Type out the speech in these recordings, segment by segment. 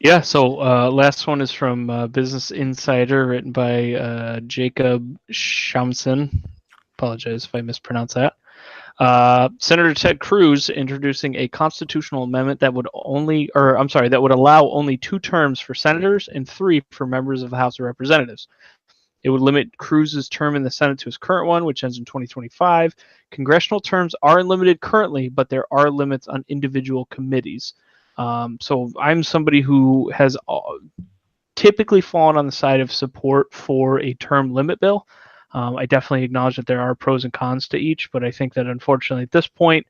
Yeah, so last one is from Business Insider, written by Jacob Shamson. Apologize if I mispronounce that. Senator Ted Cruz introducing a constitutional amendment that would that would allow only 2 terms for senators and 3 for members of the House of Representatives. It would limit Cruz's term in the Senate to his current one, which ends in 2025. Congressional terms are limited currently, but there are limits on individual committees. So I'm somebody who has typically fallen on the side of support for a term limit bill. I definitely acknowledge that there are pros and cons to each, but I think that unfortunately at this point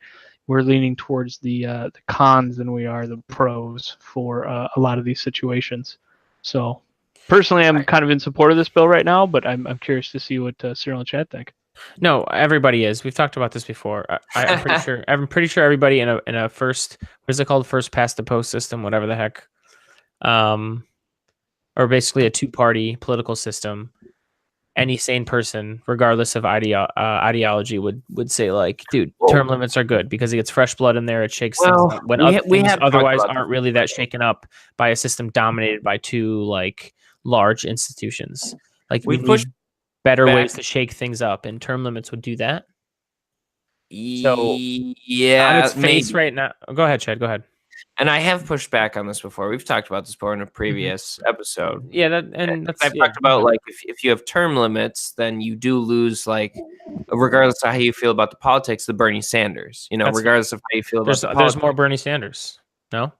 we're leaning towards the cons than we are the pros for a lot of these situations. So personally, I'm kind of in support of this bill right now, but I'm curious to see what Cyril and Chad think. No, everybody is. We've talked about this before. I'm pretty sure. I'm pretty sure everybody in a first, what is it called, first past the post system, whatever the heck, or basically a 2-party political system. Any sane person, regardless of ideology, would say like, dude, term limits are good because it gets fresh blood in there. It shakes things up when things otherwise aren't really that shaken up by a system dominated by 2 like large institutions. Like we push better ways to shake things up, and term limits would do that. So yeah, on its face right now. Go ahead, Chad. Go ahead. And I have pushed back on this before. We've talked about this before in a previous episode. Yeah, I've talked about like if you have term limits, then you do lose, like, regardless of how you feel about the politics, the Bernie Sanders. Regardless of how you feel about there's more Bernie Sanders. No,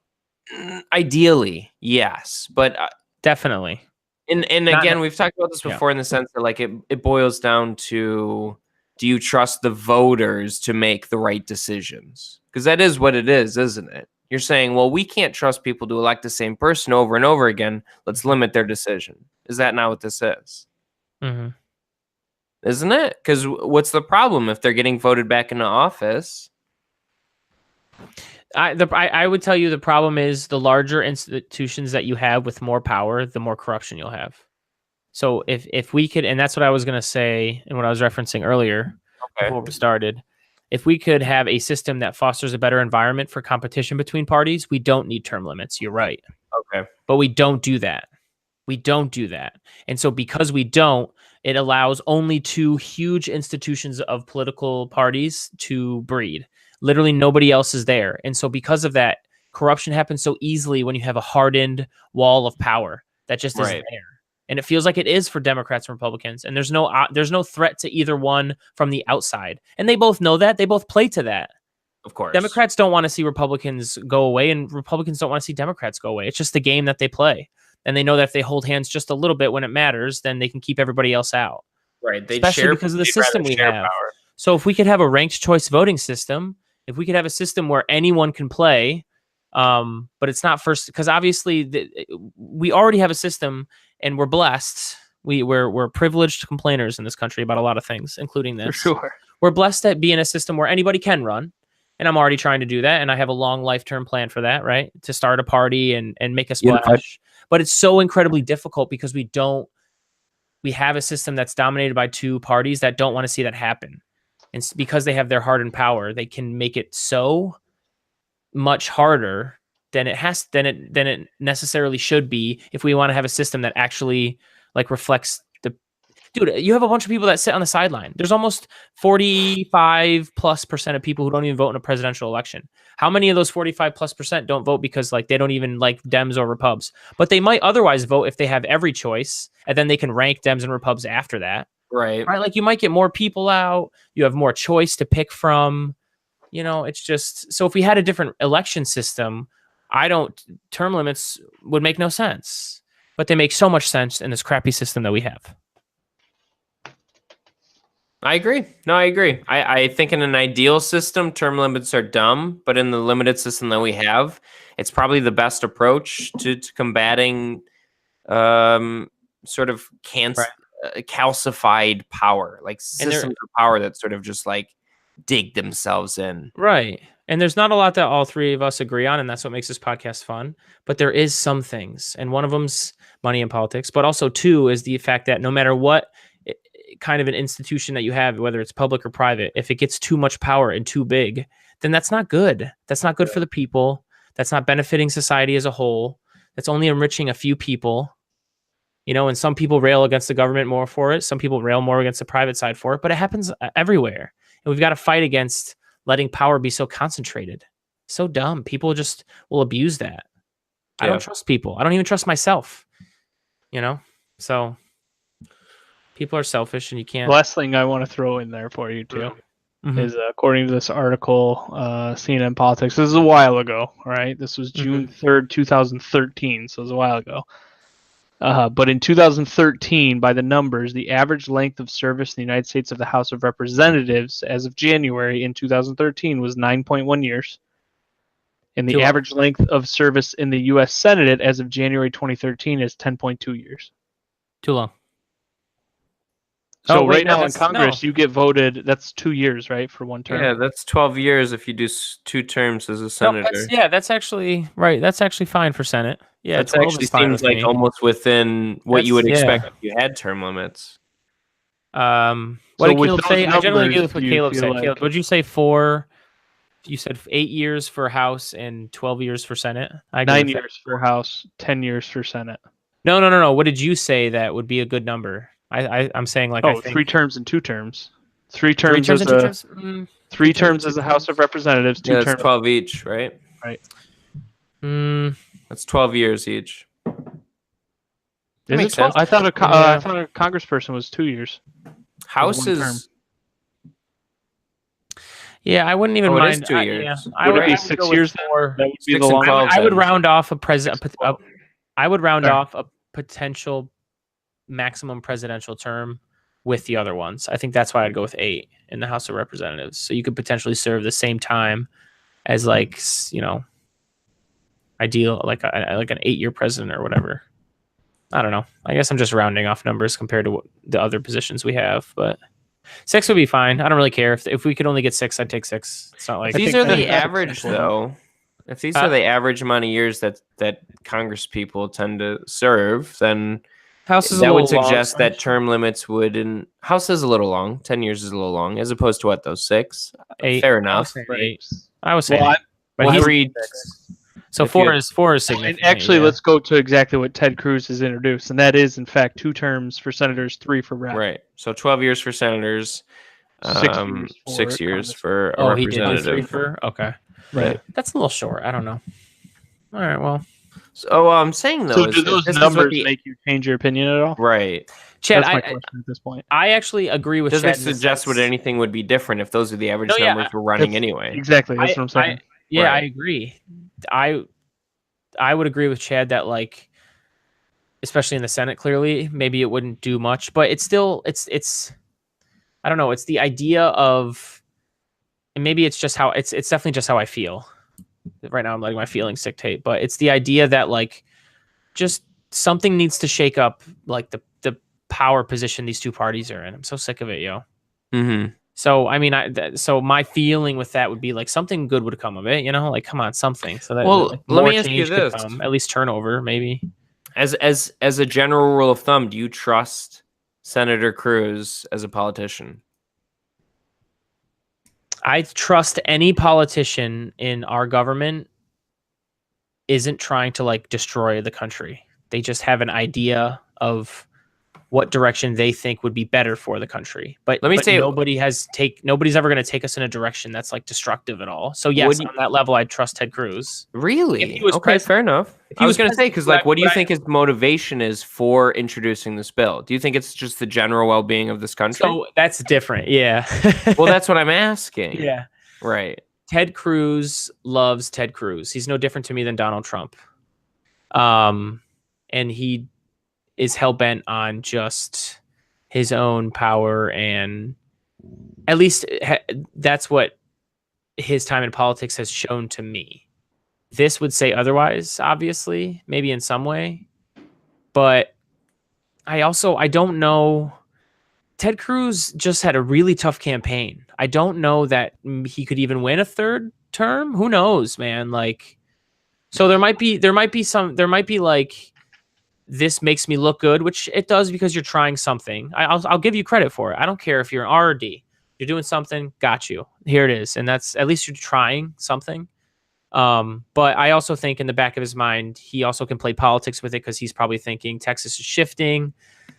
ideally, yes, but definitely. And again, we've talked about this before in the sense that like it boils down to, do you trust the voters to make the right decisions? Because that is what it is, isn't it? You're saying, well, we can't trust people to elect the same person over and over again. Let's limit their decision. Is that not what this is? Mm-hmm. Isn't it? Because what's the problem if they're getting voted back into office? I would tell you the problem is the larger institutions that you have with more power, the more corruption you'll have. So if we could, and that's what I was going to say and what I was referencing earlier before we started, if we could have a system that fosters a better environment for competition between parties, we don't need term limits. You're right. Okay. But we don't do that. We don't do that. And so because we don't, it allows only 2 huge institutions of political parties to breed. Literally nobody else is there. And so because of that, corruption happens so easily when you have a hardened wall of power that just isn't there. And it feels like it is for Democrats and Republicans. And there's no threat to either one from the outside. And they both know that. They both play to that. Of course. Democrats don't want to see Republicans go away, and Republicans don't want to see Democrats go away. It's just the game that they play. And they know that if they hold hands just a little bit when it matters, then they can keep everybody else out. Right. Especially because of the system we have. Power. So if we could have a ranked choice voting system, if we could have a system where anyone can play, but it's not first, because obviously we already have a system and we're blessed. We're privileged complainers in this country about a lot of things, including this. For sure. We're blessed at being a system where anybody can run. And I'm already trying to do that. And I have a long life-term plan for that, right? To start a party and make a splash. But it's so incredibly difficult because we have a system that's dominated by 2 parties that don't want to see that happen. And because they have their hardened power, they can make it so much harder than it necessarily should be if we want to have a system that actually like reflects the dude. You have a bunch of people that sit on the sideline. There's almost 45+% of people who don't even vote in a presidential election. How many of those 45+% don't vote because like they don't even like Dems or Repubs, but they might otherwise vote if they have every choice, and then they can rank Dems and Repubs after that. Right. Like you might get more people out. You have more choice to pick from. It's just, so if we had a different election system, term limits would make no sense, but they make so much sense in this crappy system that we have. I agree. No, I agree. I think in an ideal system, term limits are dumb, but in the limited system that we have, it's probably the best approach to combating sort of calcified power, like systems of power that sort of just like dig themselves in. Right. And there's not a lot that all 3 of us agree on, and that's what makes this podcast fun. But there is some things, and one of them's money and politics, but also 2 is the fact that no matter what kind of an institution that you have, whether it's public or private, if it gets too much power and too big, then that's not good. That's not good for the people. That's not benefiting society as a whole. that's only enriching a few people. And some people rail against the government more for it. Some people rail more against the private side for it, but it happens everywhere. And we've got to fight against letting power be so concentrated. So dumb. People just will abuse that. I don't trust people. I don't even trust myself, So people are selfish and you can't. The last thing I want to throw in there for you too is according to this article, CNN Politics, this is a while ago, right? This was June 3rd, 2013, so it was a while ago. But in 2013, by the numbers, the average length of service in the United States of the House of Representatives as of January in 2013 was 9.1 years. And the average length of service in the U.S. Senate as of January 2013 is 10.2 years. Too long. So right now in Congress, you get voted, that's 2 years, right, for one term? Yeah, that's 12 years if you do 2 terms as a senator. That's actually right. That's actually fine for Senate. Yeah, that actually seems like almost within what you would expect if you had term limits. What did Caleb say? I generally agree with what Caleb said. Like... Caleb, would you say 4? You said 8 years for House and 12 years for Senate? 9 years for House, 10 years for Senate. No. What did you say that would be a good number? I'm saying I think 3 terms and 2 terms. 3 terms as 3 terms as a House of Representatives. 2 terms. 12 each, right? Right. That's 12 years each. Is it 12? I thought a congressperson was 2 years. House is. Yeah, I wouldn't even mind. 2 years. Would it be 6 years? That would be the long. I would round off I would round off a potential maximum presidential term with the other ones. I think that's why I'd go with 8 in the House of Representatives. So you could potentially serve the same time as ideal, like an 8-year president or whatever. I don't know. I guess I'm just rounding off numbers compared to the other positions we have, but 6 would be fine. I don't really care if we could only get 6. I'd take 6. It's not like these are the average though. If these are the average amount of years that Congress people tend to serve, then House is that would suggest that term limits wouldn't. House is a little long. 10 years is a little long, as opposed to what, those 6? 8. Fair enough. I was saying 8. But he read. So 4 is significant. And actually, let's go to exactly what Ted Cruz has introduced, and that is, in fact, 2 terms for senators, 3 for rep. Right. So 12 years for senators, 6 years for a representative. He did 3 for. Okay. Right. That's a little short. I don't know. All right. Well. So I'm saying though, so do those numbers make you change your opinion at all? Right. Chad, that's my question at this point. I actually agree with. Does it suggest what anything would be different if those are the average numbers we're running anyway? Exactly. That's what I'm saying. I agree. I would agree with Chad that, like, especially in the Senate, clearly maybe it wouldn't do much, but it's still it's I don't know. It's the idea of, and maybe it's just how it's definitely just how I feel right now. I'm letting my feelings dictate, but it's the idea that, like, just something needs to shake up, like the power position these 2 parties are in. I'm so sick of it, yo. Mm-hmm. So I mean, so my feeling with that would be like something good would come of it, like, come on, something. So that, let me ask you this: at least turnover, maybe. As a general rule of thumb, do you trust Senator Cruz as a politician? I trust any politician in our government isn't trying to, like, destroy the country. They just have an idea of what direction they think would be better for the country. But let me say, nobody's ever going to take us in a direction that's, like, destructive at all. So yes, on that level, I'd trust Ted Cruz. Really? Okay, fair enough. I was going to say, because, like, what do you think his motivation is for introducing this bill? Do you think it's just the general well-being of this country? So that's different. Yeah. Well, that's what I'm asking. Yeah. Right. Ted Cruz loves Ted Cruz. He's no different to me than Donald Trump. And he is hell-bent on just his own power, and at least that's what his time in politics has shown to me. This would say otherwise, obviously, maybe in some way, but I don't know. Ted Cruz just had a really tough campaign. I don't know that he could even win a 3rd term. Who knows, man? Like, so there might be like, this makes me look good, which it does because you're trying something. I'll give you credit for it. I don't care if you're an R or D. You're doing something, got you. Here it is. And that's, at least you're trying something. But I also think in the back of his mind, he also can play politics with it because he's probably thinking Texas is shifting.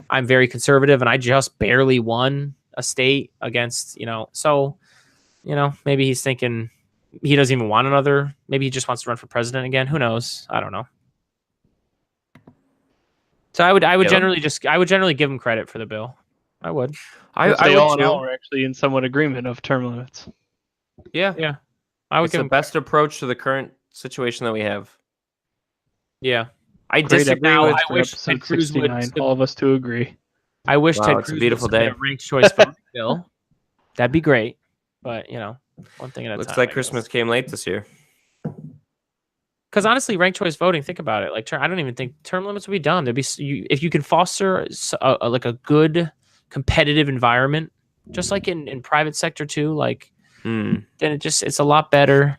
I'm very conservative and I just barely won a state against, so, maybe he's thinking he doesn't even want another. Maybe he just wants to run for president again. Who knows? I don't know. So I would generally give him credit for the bill. I would. I all would in too. all, we're actually in somewhat agreement of term limits. Yeah. I would It's give the him best approach to the current situation that we have. Yeah. I Great disagree episode with. I for wish episode Ted Cruz would 69. All of us to agree. I wish Wow, Ted it's a Cruz beautiful would submit day. a ranked choice voting bill. That'd be great. But, one thing at a time. Looks like Christmas came late this year. Because honestly, ranked choice voting, think about it. Like, I don't even think term limits would be done. There'd be if you can foster a good competitive environment, just like in private sector too. Like, then it's a lot better.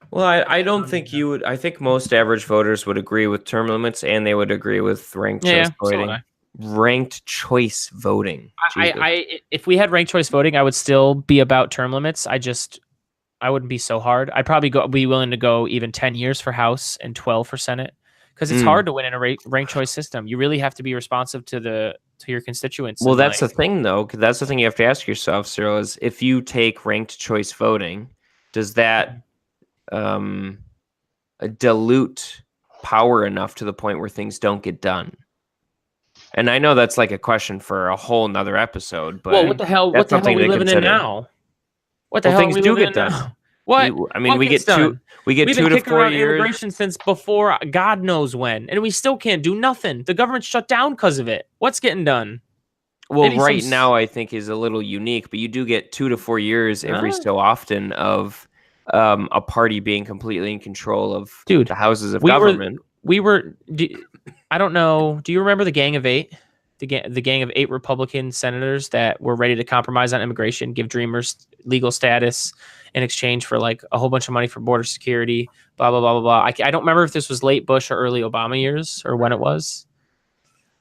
Well, I don't think you would. I think most average voters would agree with term limits, and they would agree with ranked choice voting. So Ranked choice voting. If we had ranked choice voting, I would still be about term limits. I wouldn't be so hard. I'd probably be willing to go even 10 years for House and 12 for Senate because it's hard to win in a ranked choice system. You really have to be responsive to your constituents. Well, that's the thing, though. That's the thing you have to ask yourself, Cyril, is if you take ranked choice voting, does that dilute power enough to the point where things don't get done? And I know that's like a question for a whole nother episode, but what the hell? What the hell are we living in now? What the hell things do get done. What? We get done? We get We've 2 been to kicking 4 around years. Immigration since before God knows when, and we still can't do nothing. The government shut down because of it. What's getting done? Well, right now I think is a little unique, but you do get 2 to 4 years every so often of a party being completely in control of the houses of government. I don't know. Do you remember the Gang of Eight? The gang of 8 Republican senators that were ready to compromise on immigration, give Dreamers legal status in exchange for like a whole bunch of money for border security, blah, blah, blah, blah, blah. I don't remember if this was late Bush or early Obama years or when it was.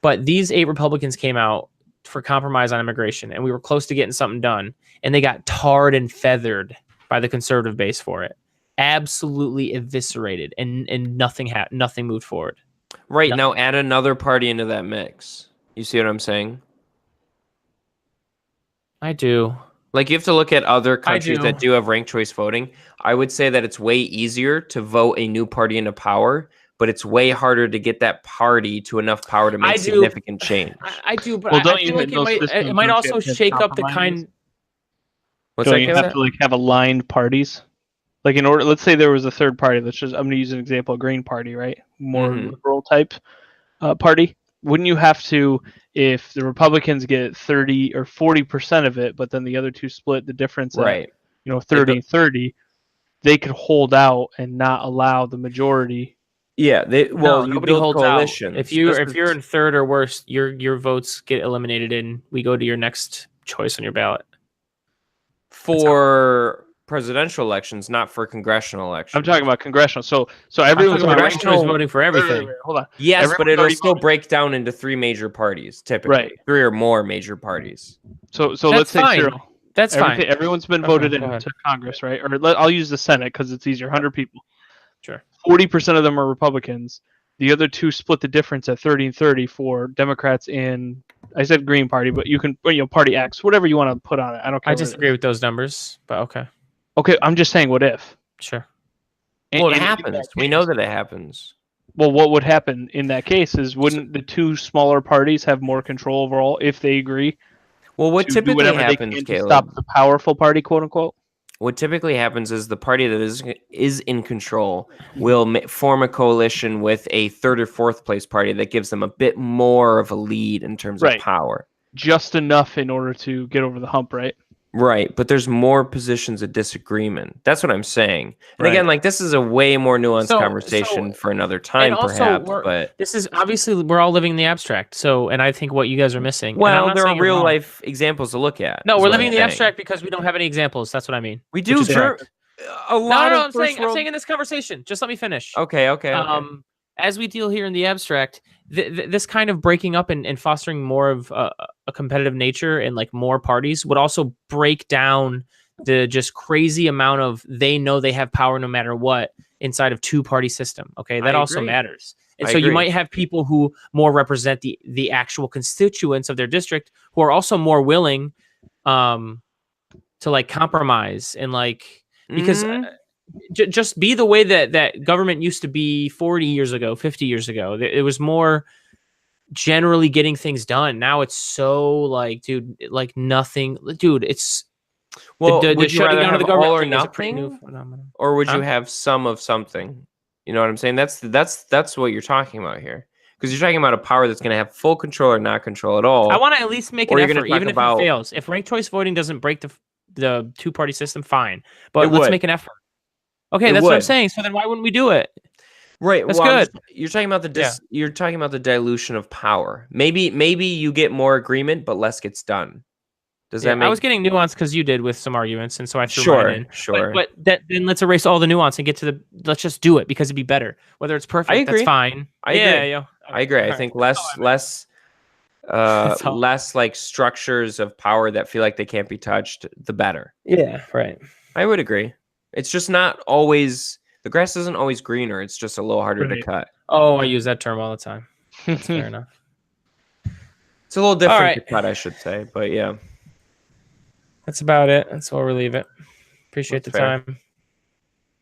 But these 8 Republicans came out for compromise on immigration, and we were close to getting something done. And they got tarred and feathered by the conservative base for it. Absolutely eviscerated, and nothing moved forward. Right. Now add another party into that mix. You see what I'm saying? I do. Like, you have to look at other countries that do have ranked choice voting. I would say that it's way easier to vote a new party into power, but it's way harder to get that party to enough power to make significant change. I do, but I feel like it might also shake up the kind. Don't you have to like have aligned parties? Like, in order, let's say there was a third party. I'm going to use an example, a Green Party, right? More liberal type party. Wouldn't you have to, if the Republicans get 30 or 40% of it, but then the other two split the difference at 30-30, they could hold out and not allow the majority. Yeah, you build coalitions. If you're in third or worse, your votes get eliminated and we go to your next choice on your ballot. For presidential elections, not for congressional elections. I'm talking about congressional. So everyone's voting for everything. Wait, hold on. Yes, but it'll still break down into 3 major parties, typically. Right. 3 or more major parties. So let's say Cyril. That's fine. Everyone's been voted into Congress, right? Or I'll use the Senate because it's easier. 100 people. Sure. 40% of them are Republicans. The other 2 split the difference at 30-30 for Democrats in, I said Green Party, but you can, Party X, whatever you want to put on it. I don't care. I disagree with those numbers, but okay. Okay, I'm just saying, what if? Sure. Well, it happens. We know that it happens. Well, what would happen in that case is, wouldn't the 2 smaller parties have more control overall if they agree? Well, what typically happens, to Caleb, stop the powerful party, quote unquote? What typically happens is the party that is in control will form a coalition with a 3rd or 4th place party that gives them a bit more of a lead in terms of power. Just enough in order to get over the hump, right? Right, but there's more positions of disagreement. That's what I'm saying. And again, like, this is a way more nuanced conversation for another time, perhaps. But this is obviously, we're all living in the abstract. So, and I think what you guys are missing. Well, there are real life examples to look at. No, we're living in the abstract because we don't have any examples. That's what I mean. We do. A lot of I'm saying in this conversation. Just let me finish. Okay. As we deal here in the abstract, this kind of breaking up and fostering more of a competitive nature and like more parties would also break down the just crazy amount of they know they have power no matter what inside of two-party system. Okay, that I also agree. matters. And I so you agree. might have people who more represent the actual constituents of their district who are also more willing to like compromise and like because just be the way that government used to be 40 years ago, 50 years ago. It was more generally getting things done. Now it's so like, dude, like nothing, dude. It's well, the would you shutting rather down of have the government all or thing is a pretty new nothing, phenomenon. or would you Huh? have some of something? You know what I'm saying? That's what you're talking about here, because you're talking about a power that's going to have full control or not control at all. I want to at least make Or an you're gonna effort, talk even if about- it fails. If ranked choice voting doesn't break the two-party system, fine. But It let's would. make an effort. Okay, It that's what I'm would. saying. So then why wouldn't we do it? Right. That's well, good. You're talking about you're talking about the dilution of power. Maybe you get more agreement, but less gets done. Does that make? I was getting nuance because you did with some arguments, and so I threw mine in. Sure. But then let's erase all the nuance and get to let's just do it because it'd be better. Whether it's perfect, I agree. that's fine. I agree. Yeah. I agree. I think less like structures of power that feel like they can't be touched, the better. Yeah, right. I would agree. It's just not always, the grass isn't always greener. It's just a little harder to cut. Oh, I use that term all the time. That's fair enough. It's a little different right. to cut, I should say, but yeah. That's about it. That's where we'll leave it. Appreciate That's the fair. time.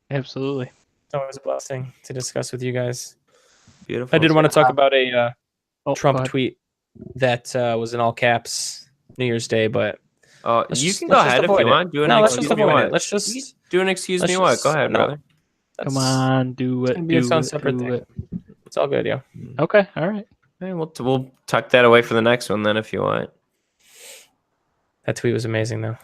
Absolutely. It's always a blessing to discuss with you guys. Beautiful. I did want to talk about a Trump go ahead. tweet that was in all caps New Year's Day, but you can go ahead if you want. Let's just avoid it. Let's just do an excuse me what. Go ahead, brother. Come on, do it. It's gonna be its own separate do thing. it. It's all good, yo. Okay, all right. Hey, we'll tuck that away for the next one then if you want. That tweet was amazing, though.